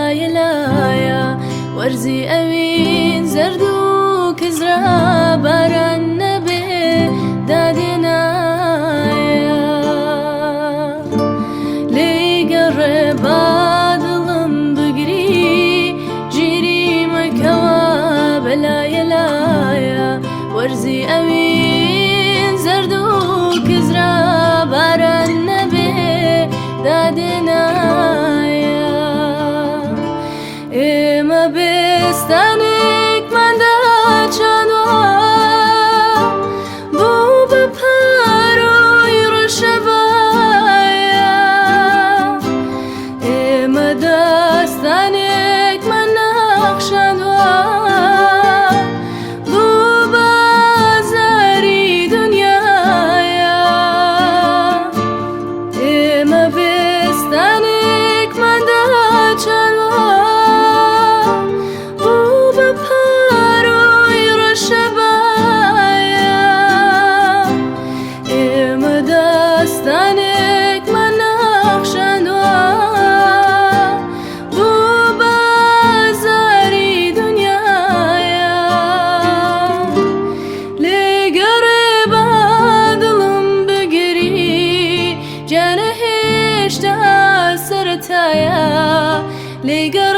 بەلایە لایە وەرزی ئەوین زەرد و کزرا باران نەبێ دادێنایە لێی گەڕێ با دڵم بگری گیری مەکەوە بەلایە لایە وەرزی ئەوین زەرد و کزرا باران نەبێ دادێنایە ئێمە بێستانێکماندا چانوە بوو بە پەرۆی ڕەشەبایە ئێمە داستانێکمان نەخشاندوە بوو بە زاری دونیایە ئێمە بێستانێکماندا چانوە بوو بە پەرۆی ڕەشەبایە ئێمە داستانێکمان نەخشاندوە بوو بە زاری دونیایە لێگەڕێ با دڵم بگری جانە هێشتا سەرەتایە لێگەڕێ